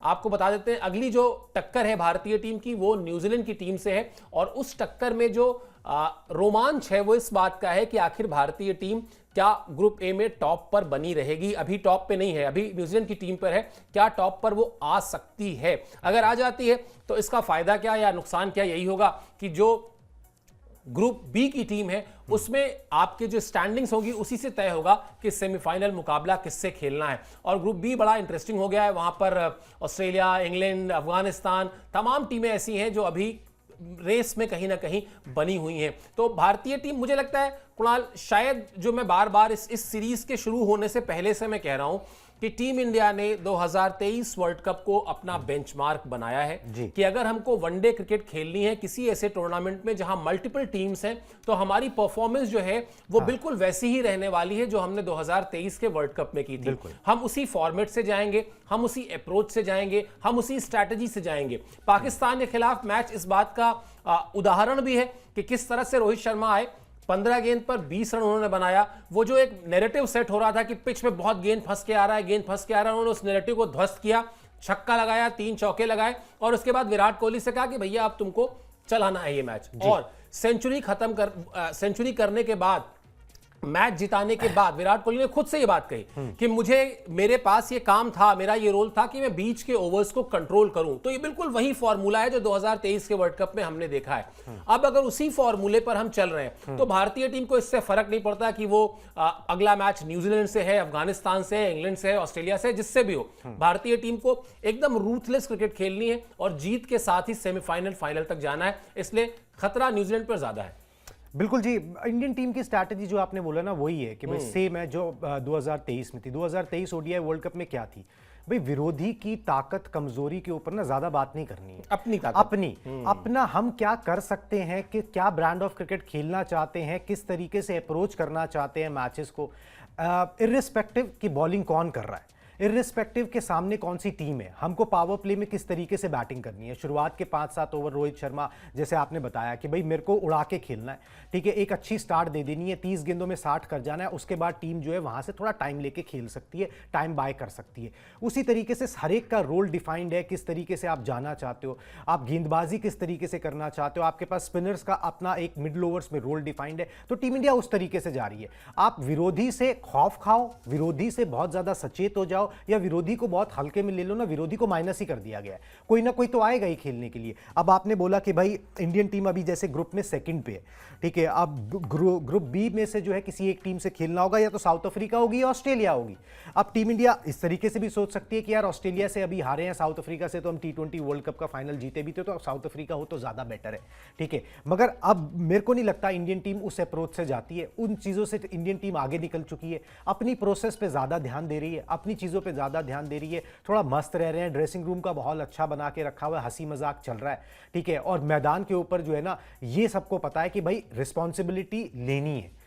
आपको बता देते हैं अगली जो टक्कर है भारतीय टीम की वो न्यूजीलैंड की टीम से है और उस टक्कर में जो रोमांच है वो इस बात का है कि आखिर भारतीय टीम क्या ग्रुप ए में टॉप पर बनी रहेगी। अभी टॉप पे नहीं है, अभी न्यूजीलैंड की टीम पर है, क्या टॉप पर वो आ सकती है? अगर आ जाती है तो इसका फायदा क्या या नुकसान क्या? यही होगा कि जो ग्रुप बी की टीम है उसमें आपके जो स्टैंडिंग्स होगी उसी से तय होगा कि सेमीफाइनल मुकाबला किससे खेलना है। और ग्रुप बी बड़ा इंटरेस्टिंग हो गया है, वहां पर ऑस्ट्रेलिया, इंग्लैंड, अफगानिस्तान, तमाम टीमें ऐसी हैं जो अभी रेस में कहीं ना कहीं बनी हुई हैं। तो भारतीय टीम, मुझे लगता है कुणाल, शायद जो मैं बार बार इस सीरीज के शुरू होने से पहले से मैं कह रहा हूं कि टीम इंडिया ने 2023 वर्ल्ड कप को अपना बेंचमार्क बनाया है कि अगर हमको वनडे क्रिकेट खेलनी है किसी ऐसे टूर्नामेंट में जहां मल्टीपल टीम्स हैं तो हमारी परफॉर्मेंस जो है वो बिल्कुल वैसी ही रहने वाली है जो हमने 2023 के वर्ल्ड कप में की थी। हम उसी फॉर्मेट से जाएंगे, हम उसी अप्रोच से जाएंगे, हम उसी स्ट्रैटेजी से जाएंगे। पाकिस्तान के खिलाफ मैच इस बात का उदाहरण भी है कि किस तरह से रोहित शर्मा आए, 15 गेंद पर 20 रन उन्होंने बनाया। वो जो एक नैरेटिव सेट हो रहा था कि पिच में बहुत गेंद फंस के आ रहा है, गेंद फंस के आ रहा है, उन्होंने उस नैरेटिव को ध्वस्त किया, छक्का लगाया, 3 चौके लगाए और उसके बाद विराट कोहली से कहा कि भैया अब तुमको चलाना है ये मैच। और सेंचुरी करने के बाद, मैच जिताने के बाद विराट कोहली ने खुद से ये बात कही कि मेरे पास ये काम था, मेरा ये रोल था कि मैं बीच के ओवर्स को कंट्रोल करूं। तो ये बिल्कुल वही फॉर्मूला है जो 2023 के वर्ल्ड कप में हमने देखा है। अब अगर उसी फॉर्मूले पर हम चल रहे हैं तो भारतीय टीम को इससे फर्क नहीं पड़ता कि वो अगला मैच न्यूजीलैंड से है, अफगानिस्तान से है, इंग्लैंड से है, ऑस्ट्रेलिया से, जिससे भी हो। भारतीय टीम को एकदम रूथलेस क्रिकेट खेलनी है और जीत के साथ ही सेमीफाइनल, फाइनल तक जाना है। इसलिए खतरा न्यूजीलैंड पर ज्यादा है। बिल्कुल जी। इंडियन टीम की स्ट्रैटेजी जो आपने बोला ना वही है कि भाई सेम है जो 2023 में थी। 2023 ओडीआई वर्ल्ड कप में क्या थी भाई, विरोधी की ताकत कमजोरी के ऊपर ना ज्यादा बात नहीं करनी है, अपनी ताकत, अपना हम क्या कर सकते हैं, कि क्या ब्रांड ऑफ क्रिकेट खेलना चाहते हैं, किस तरीके से अप्रोच करना चाहते हैं मैचेस को, इर्रिस्पेक्टिव कि बॉलिंग कौन कर रहा है, इर्रिस्पेक्टिव के सामने कौन सी टीम है, हमको पावर प्ले में किस तरीके से बैटिंग करनी है। शुरुआत के 5-7 ओवर रोहित शर्मा जैसे आपने बताया कि भाई मेरे को उड़ा के खेलना है, ठीक है, एक अच्छी स्टार्ट दे देनी है, 30 गेंदों में 60 कर जाना है, उसके बाद टीम जो है वहां से थोड़ा टाइम लेके खेल सकती है, टाइम बाय कर सकती है। उसी तरीके से हर एक का रोल डिफाइंड है, किस तरीके से आप जाना चाहते हो, आप गेंदबाजी किस तरीके से करना चाहते हो, आपके पास स्पिनर्स का अपना एक मिडल ओवर्स में रोल डिफाइंड है। तो टीम इंडिया उस तरीके से जा रही है। आप विरोधी से खौफ खाओ, विरोधी से बहुत ज्यादा सचेत हो जाओ या विरोधी को बहुत हल्के में ले लो ना, विरोधी को माइनस ही कर दिया गया है। कोई ना कोई तो आएगा ही खेलने के लिए। अब आपने बोला कि भाई इंडियन टीम अभी जैसे ग्रुप में सेकंड पे है, ठीक है, अब ग्रुप बी में से जो है किसी एक टीम से खेलना होगा, या तो साउथ अफ्रीका होगी या ऑस्ट्रेलिया होगी। अब टीम इंडिया इस तरीके से भी सोच सकती है कि यार ऑस्ट्रेलिया से अभी हारे हैं, साउथ अफ्रीका से तो हम T20 वर्ल्ड कप का फाइनल जीते भी थे, तो साउथ अफ्रीका हो तो ज्यादा बेटर है, ठीक है। मगर अब मेरे को नहीं लगता इंडियन टीम उस अप्रोच से जाती है। उन चीजों से इंडियन टीम आगे निकल चुकी है, अपनी प्रोसेस पे ज्यादा ध्यान दे रही है, अपनी चीजों पे ज्यादा ध्यान दे रही है, थोड़ा मस्त रह रहे हैं, ड्रेसिंग रूम का माहौल अच्छा बना के रखा हुआ है, हंसी मजाक चल रहा है, ठीक है। और मैदान के ऊपर जो है ना, ये सबको पता है कि भाई रिस्पॉन्सिबिलिटी लेनी है,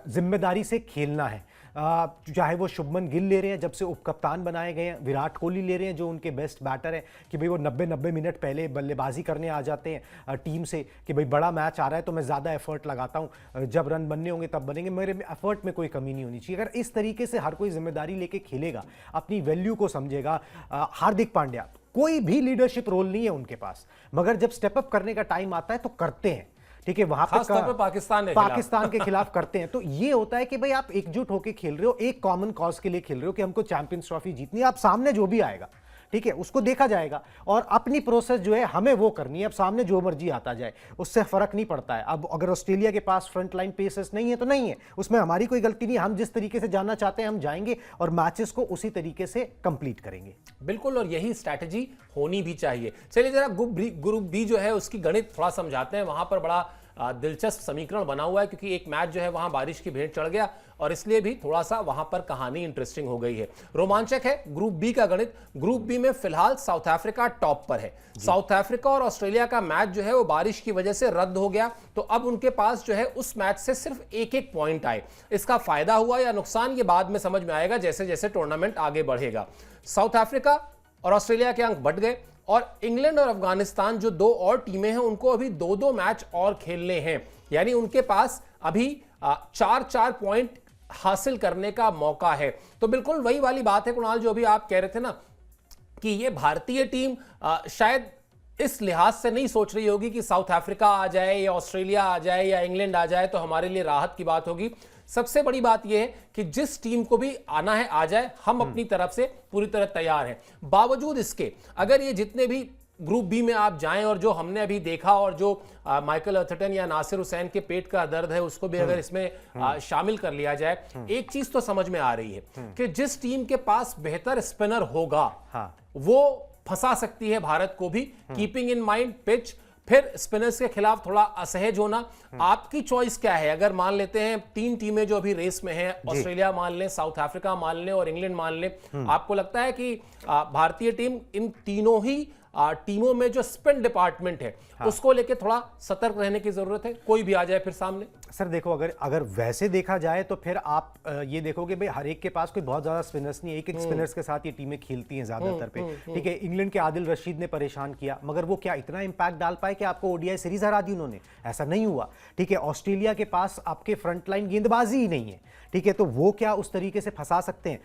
जिम्मेदारी से खेलना है। चाहे वो शुभमन गिल ले रहे हैं, जब से उपकप्तान बनाए गए हैं, विराट कोहली ले रहे हैं जो उनके बेस्ट बैटर हैं, कि भाई वो 90 मिनट पहले बल्लेबाजी करने आ जाते हैं टीम से, कि भाई बड़ा मैच आ रहा है तो मैं ज़्यादा एफर्ट लगाता हूं, जब रन बनने होंगे तब बनेंगे, मेरे एफर्ट में कोई कमी नहीं होनी चाहिए। अगर इस तरीके से हर कोई जिम्मेदारी लेके खेलेगा, अपनी वैल्यू को समझेगा। हार्दिक पांड्या, कोई भी लीडरशिप रोल नहीं है उनके पास, मगर जब स्टेप अप करने का टाइम आता है तो करते हैं, ठीक है। वहां पर पाकिस्तान के खिलाफ करते हैं। तो ये होता है कि भाई आप एकजुट होकर खेल रहे हो, एक कॉमन कॉज के लिए खेल रहे हो कि हमको चैंपियंस ट्रॉफी जीतनी है। आप सामने जो भी आएगा, ठीक है, उसको देखा जाएगा और अपनी प्रोसेस जो है हमें वो करनी है। अब सामने जो मर्जी आता जाए उससे फर्क नहीं पड़ता है। अब अगर ऑस्ट्रेलिया के पास फ्रंट लाइन पेसर्स नहीं है तो नहीं है, उसमें हमारी कोई गलती नहीं। हम जिस तरीके से जाना चाहते हैं हम जाएंगे और मैचेस को उसी तरीके से कंप्लीट करेंगे। बिल्कुल, और यही स्ट्रैटेजी होनी भी चाहिए। चलिए जरा ग्रुप बी जो है उसकी गणित थोड़ा समझाते हैं। वहां पर बड़ा दिलचस्प समीकरण बना हुआ है क्योंकि एक मैच जो है वहां बारिश की भेंट चढ़ गया और इसलिए भी थोड़ा सा वहां पर कहानी इंटरेस्टिंग हो गई है। रोमांचक है ग्रुप बी का गणित। ग्रुप बी में फिलहाल साउथ अफ्रीका टॉप पर है। साउथ अफ्रीका और ऑस्ट्रेलिया का मैच जो है वो बारिश की वजह से रद्द हो गया, तो अब उनके पास जो है उस मैच से सिर्फ एक पॉइंट आए। इसका फायदा हुआ या नुकसान ये बाद में समझ में आएगा जैसे जैसे टूर्नामेंट आगे बढ़ेगा। साउथ अफ्रीका और ऑस्ट्रेलिया के अंक बढ़ गए और इंग्लैंड और अफगानिस्तान जो 2 और टीमें हैं उनको अभी 2-2 मैच और खेलने हैं, यानी उनके पास अभी 4-4 पॉइंट हासिल करने का मौका है। तो बिल्कुल वही वाली बात है कुणाल जो अभी आप कह रहे थे ना कि ये भारतीय टीम शायद इस लिहाज से नहीं सोच रही होगी कि साउथ अफ्रीका आ जाए या ऑस्ट्रेलिया आ जाए या इंग्लैंड आ जाए तो हमारे लिए राहत की बात होगी। सबसे बड़ी बात यह है कि जिस टीम को भी आना है आ जाए, हम अपनी तरफ से पूरी तरह तैयार हैं। बावजूद इसके अगर ये जितने भी ग्रुप बी में आप जाएं और जो हमने अभी देखा और जो माइकल अर्थटन या नासिर हुसैन के पेट का दर्द है उसको भी अगर इसमें शामिल कर लिया जाए, एक चीज तो समझ में आ रही है कि जिस टीम के पास बेहतर स्पिनर होगा वो फंसा सकती है भारत को भी। कीपिंग इन माइंड पिच, फिर स्पिनर्स के खिलाफ थोड़ा असहज होना। आपकी चॉइस क्या है? अगर मान लेते हैं 3 टीमें जो अभी रेस में हैं, ऑस्ट्रेलिया मान लें, साउथ अफ्रीका मान लें और इंग्लैंड मान लें, आपको लगता है कि भारतीय टीम इन तीनों ही टीमों में जो स्पिन डिपार्टमेंट है उसको लेके थोड़ा सतर्क रहने की जरूरत है? कोई भी आ जाए फिर सामने। सर देखो, अगर वैसे देखा जाए तो फिर आप ये देखोगे भाई हर एक के पास कोई बहुत ज्यादा स्पिनर्स नहीं है, एक स्पिनर्स के साथ ये टीमें खेलती हैं ज्यादातर पे। ठीक है, इंग्लैंड के आदिल रशीद ने परेशान किया, मगर वो क्या इतना इंपैक्ट डाल पाए कि आपको ओडीआई सीरीज हरा दी उन्होंने? ऐसा नहीं हुआ। ठीक है, ऑस्ट्रेलिया के पास आपके फ्रंटलाइन गेंदबाजी ही नहीं है। ठीक है, तो वो क्या उस तरीके से फंसा सकते हैं?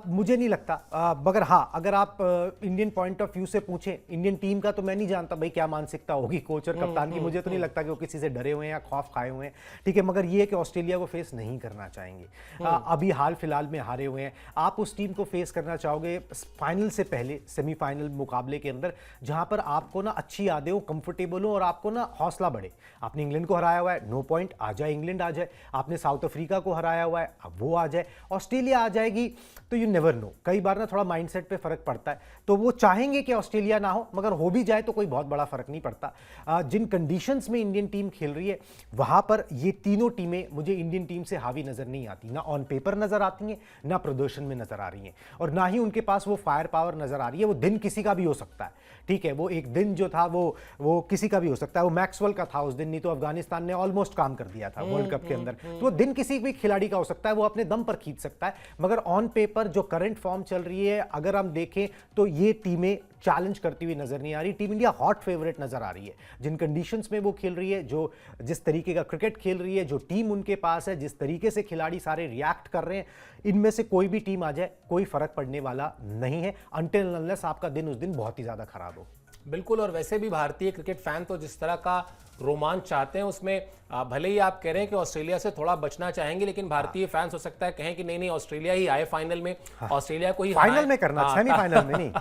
मुझे नहीं लगता। मगर हाँ, अगर आप इंडियन पॉइंट ऑफ व्यू से पूछें, इंडियन टीम का तो मैं नहीं जानता भाई क्या मानसिकता होगी कोच और कप्तान की। मुझे तो नहीं लगता कि वो किसी से डरे हुए हैं या खौफ खाए हुए हैं। ठीक है, मगर ये है कि ऑस्ट्रेलिया को फेस नहीं करना चाहेंगे। अभी हाल फिलहाल में हारे हुए हैं, आप उस टीम को फेस करना चाहोगे फाइनल से पहले, सेमीफाइनल मुकाबले के अंदर, जहां पर आपको ना अच्छी यादें हो, कंफर्टेबल हो और आपको ना हौसला बढ़े। आपने इंग्लैंड को हराया हुआ है, नो पॉइंट, आ जाए इंग्लैंड आ जाए। आपने साउथ अफ्रीका को हराया हुआ है, अब वो आ जाए। ऑस्ट्रेलिया आ जाएगी तो यू नेवर नो, कई बार ना थोड़ा माइंडसेट पे फर्क पड़ता है। तो वो चाहेंगे कि ऑस्ट्रेलिया ना हो, मगर हो भी जाए तो कोई बहुत बड़ा फर्क नहीं पड़ता। जिन कंडीशंस में इंडियन टीम खेल रही है वहां पर ये तीनों टीमें मुझे इंडियन टीम से हावी नजर नहीं आती। ना ऑन पेपर नजर आती हैं, ना प्रदर्शन में नजर आ रही हैं, और ना ही उनके पास वो फायर पावर नजर आ रही है। वो दिन किसी का भी हो सकता है। ठीक है, वो एक दिन जो था वो किसी का भी हो सकता है। वो मैक्सवेल का था उस दिन, नहीं तो अफगानिस्तान ने ऑलमोस्ट काम कर दिया था वर्ल्ड कप के अंदर। तो वो दिन किसी भी खिलाड़ी का हो सकता है, वो अपने दम पर खींच सकता है। मगर ऑन पेपर जो करंट फॉर्म चल रही है, अगर हम देखें तो ये टीमें चैलेंज करती हुई नजर नहीं आ रही। टीम इंडिया हॉट फेवरेट नजर आ रही है जिन कंडीशंस में वो खेल रही है, जो जिस तरीके का क्रिकेट खेल रही है, जो टीम उनके पास है, जिस तरीके से खिलाड़ी सारे रिएक्ट कर रहे हैं, इनमें से कोई भी टीम आ जाए कोई फर्क पड़ने वाला नहीं है, अनटिल अनलेस आपका दिन उस दिन बहुत ही ज्यादा खराब हो। बिल्कुल, और वैसे भी भारतीय क्रिकेट फैन तो जिस तरह का रोमांच चाहते हैं उसमें भले ही आप कह रहे हैं कि ऑस्ट्रेलिया से थोड़ा बचना चाहेंगे, लेकिन भारतीय फैंस हो सकता है कहें कि नहीं नहीं ऑस्ट्रेलिया ही आए फाइनल में, ऑस्ट्रेलिया को ही फाइनल में करना, सेमीफाइनल में नहीं।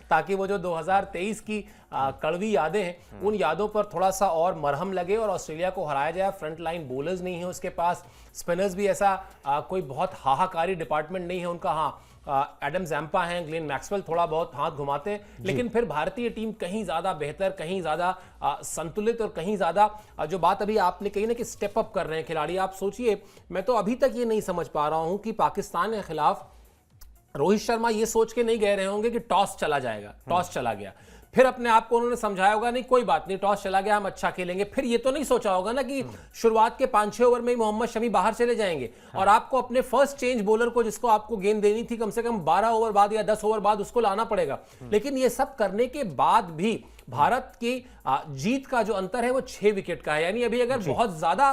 ताकि वो जो 2023 की कड़वी यादें हैं उन यादों पर थोड़ा सा और मरहम लगे और ऑस्ट्रेलिया को हराया जाए। फ्रंट लाइन बॉलर्स नहीं है उसके पास, स्पिनर्स भी ऐसा कोई बहुत हाहाकारी डिपार्टमेंट नहीं है उनका। हाँ, एडम जैम्पा हैं, ग्लेन मैक्सवेल थोड़ा बहुत हाथ घुमाते हैं, लेकिन फिर भारतीय टीम कहीं ज्यादा बेहतर, कहीं ज्यादा संतुलित और कहीं ज्यादा जो बात अभी आपने कही ना कि स्टेप अप कर रहे हैं खिलाड़ी। आप सोचिए, मैं तो अभी तक ये नहीं समझ पा रहा हूं कि पाकिस्तान के खिलाफ रोहित शर्मा ये सोच के नहीं गए रहे होंगे कि टॉस चला जाएगा, टॉस चला गया, फिर अपने आप को उन्होंने समझाया होगा नहीं कोई बात नहीं, टॉस चला गया हम अच्छा खेलेंगे। फिर ये तो नहीं सोचा होगा ना कि शुरुआत के 5-6 ओवर में ही मोहम्मद शमी बाहर चले जाएंगे और आपको अपने फर्स्ट चेंज बॉलर को, जिसको आपको गेंद देनी थी, कम से कम 12 ओवर बाद या 10 ओवर बाद उसको लाना पड़ेगा। लेकिन ये सब करने के बाद भी भारत की जीत का जो अंतर है वो 6 विकेट का है। यानी अभी अगर बहुत ज्यादा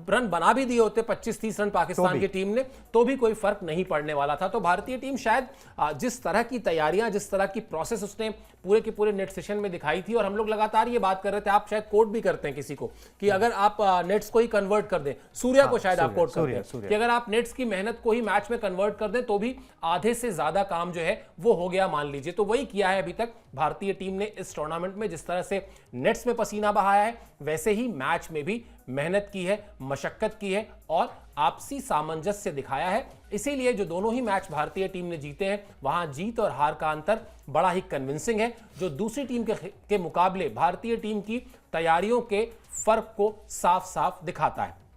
रन बना भी दिए होते, 25-30 रन पाकिस्तान की टीम ने, तो भी कोई फर्क नहीं पड़ने वाला था। तो भारतीय टीम शायद जिस तरह की तैयारियां, जिस तरह की प्रोसेस उसने पूरे के पूरे नेट सेशन में दिखाई थी, और हम लोग लगातार ये बात कर रहे थे, आप शायद कोट भी करते हैं किसी को कि अगर आप नेट्स को ही कन्वर्ट कर दें, सूर्या को शायद आप कोट करते हैं कि अगर आप नेट्स की मेहनत को ही मैच में कन्वर्ट कर दें तो भी आधे से ज्यादा काम जो है वो हो गया मान लीजिए। तो वही किया है अभी तक भारतीय टीम ने इस टूर्नामेंट में। जिस तरह से नेट्स में पसीना बहाया है, वैसे ही मैच में भी मेहनत की है, मशक्कत की है और आपसी सामंजस्य दिखाया है। इसीलिए जो दोनों ही मैच भारतीय टीम ने जीते हैं, वहां जीत और हार का अंतर बड़ा ही कन्विंसिंग है, जो दूसरी टीम के मुकाबले भारतीय टीम की तैयारियों के फर्क को साफ साफ दिखाता है।